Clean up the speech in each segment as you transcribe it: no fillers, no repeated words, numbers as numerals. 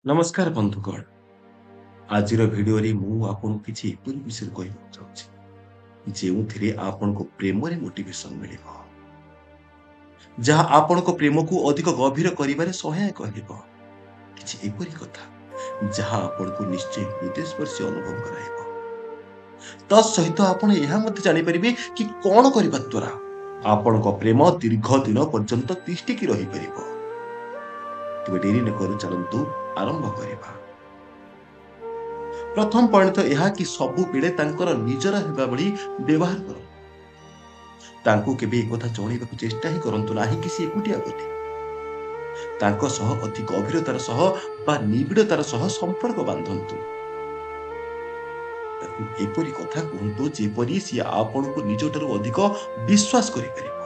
नमस्कार बंधुगण। आज भिडियो मु आपन किसी एपरी विषय कहना चाहूँगी जो आपन को प्रेम रे मोटिवेशन मिल जहाँ आपन को प्रेम को अधिक गभीर कर सहायक किसी एपरी कथा जहाँ आपन को निश्चय हृदय स्पर्शी अनुभव कराइब। तत्सहित आपन यह जापर कि कौन करने द्वारा आपण प्रेम दीर्घ दिन पर्यंत तिष्टिकी रही पार। तेज डेरी न करू चलतु आरंभ करवा। प्रथम पॉइंट तो यह कि सबु बेले तांकर निजर हेबा भली व्यवहार करो। तांको केबे एक कथा जणैबाकु चेष्टा ही करंतु नाही कि से एकुटिया बोली। तांको सह अति गभीरतार सह बा निबिड़तार सह संपर्क बांधंतु। ताकु एपरि कथा कहंतु जेपरि सी आपन को निजठारु अधिक विश्वास करि परिबो।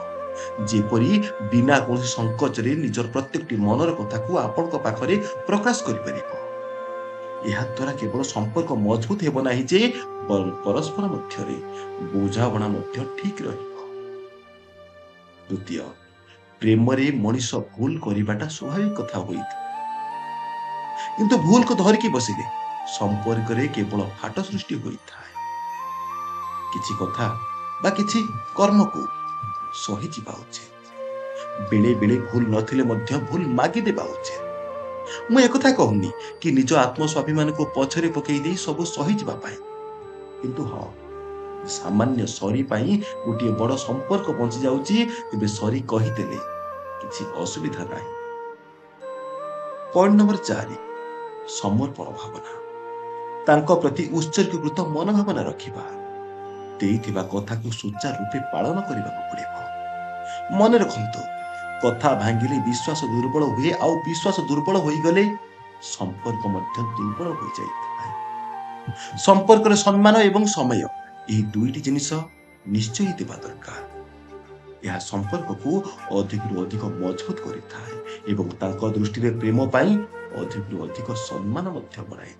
जेपरि बिना कोनोसी संकोच रे निजर प्रत्येकटी मनर कथा को आपन को पाखरे प्रकाश करि परिबो। यह द्वारा केवल संपर्क मजबूत हेब नाही जे परस्पर मध्यरे बुझाबणा मध्य ठीक रहिबो। द्वितीय, प्रेम रे मनीष भूल करिबाटा स्वाभाविक कथा होइता, किंतु भूल को धरिकी बसिले संपर्क रे केवल फाट सृष्टि होइता। किछि कथा बा किछि कर्म को सही जिबा उचित। बेले बेले भूल नथिले मध्य भूल मागी देबा उचित। मु एक कथा कहूनी कि निज आत्मस्वाभिमान को पछरे पकई दे सब सही जिबा पाए, किंतु हाँ सामान्य सरी पाई गोटे बड़ संपर्क बंची जाउची तेबे सरी कही देले किछि असुविधा नाही। पॉइंट नंबर 4, समर्पण भावना। तांको प्रति उत्सर्गीकृत मनोभावना रखिबा। देइथिबा कथा को सुचारू रूपे पालन करबा पड़िबो। मन रखंतु कथा भांगिले विश्वास दुर्बल हुए आउ विश्वास दुर्बल होई गले संपर्क मध्य दुर्बल हो जाए। संपर्क रे सम्मान एवं समय यही दुईटी जिनिस निश्चय देवा दरकार। यह संपर्क को अधिक रु अधिक मजबूत करिथाए एवं तांको दृष्टि रे प्रेम पाई अधिक रु अधिक सम्मान मध्य बनाए।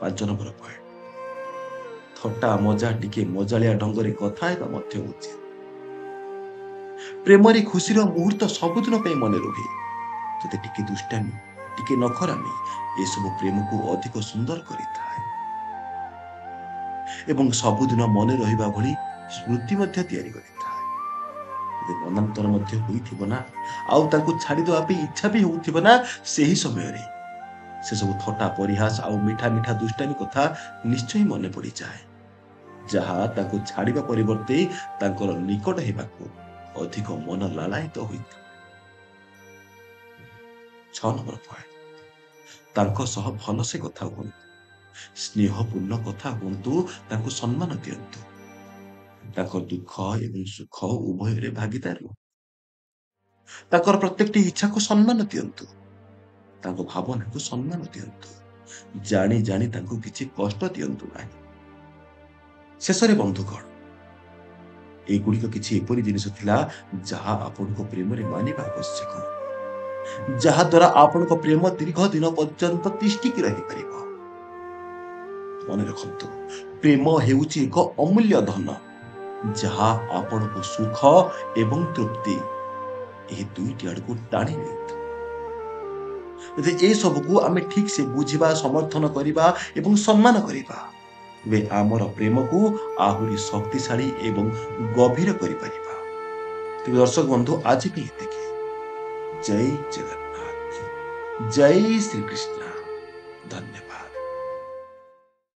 5 नंबर पॉइंट, थट्टा मजा टिके मजालिया ढंगरे कथा हेबा मध्य उचित। प्रेम रे खुशी मुहूर्त सबुदिन मन रुहे। जदि टिके दुष्टामी टिके नखरामी ये सब प्रेम को अधिक सुंदर करिथाए एवं सबुदिन मन रहिबा भली स्मृति मध्य तैयारी करिथाए। जदि मनांतर मध्य होइथिबो ना आउ ताकू छाड़ी दवा पे इच्छा भी होउथिबो ना, सेही समय रे से सब थटा परिहास आउ मीठा मीठा दुष्टामी कथा निश्चय मन पड़ी जाए, जहा ताकू छाड़ीबा परिवर्ते तांकर निकट हेबाकू अधिक मन लालायित होइता। 6 नंबर पॉइंट, तांको सह भल से कथा हुंतु। स्नेहपूर्ण कथा हुंतु, तांको सम्मान दियंतु। तांको दुख एवं सुख उभय रे भागीदार हुंतु। तांकर प्रत्येकटी इच्छा को सम्मान दियंतु। तांको भावना को सम्मान दियंतु। जानी जानी तांको किछि कष्ट दियंतु नाही। शेषरे बंधुगण, एगुड़िक किछि एपरि जिनिस थिला जहा आपन को प्रेम रे मानिबा आवश्यक, जहा द्वारा आपन को प्रेम दीर्घ दिन पर्यंत तिष्टिकी रही परिबो। मन रखंतु प्रेम हेउची एक अमूल्य धन जहा आपन को सुख एवं तृप्ति एही दुईटी आड़ टाणी नेत। यदि ए सब को आमे ठीक से बुझिबा, समर्थन करिबा एवं सम्मान करिबा, वे आमर प्रेम को आहुरी शक्तिशाली एवं गभीर करि परिबा। तो दर्शक बंधु आज भी एतिके। जय जगन्नाथ, जय श्री कृष्ण। धन्यवाद।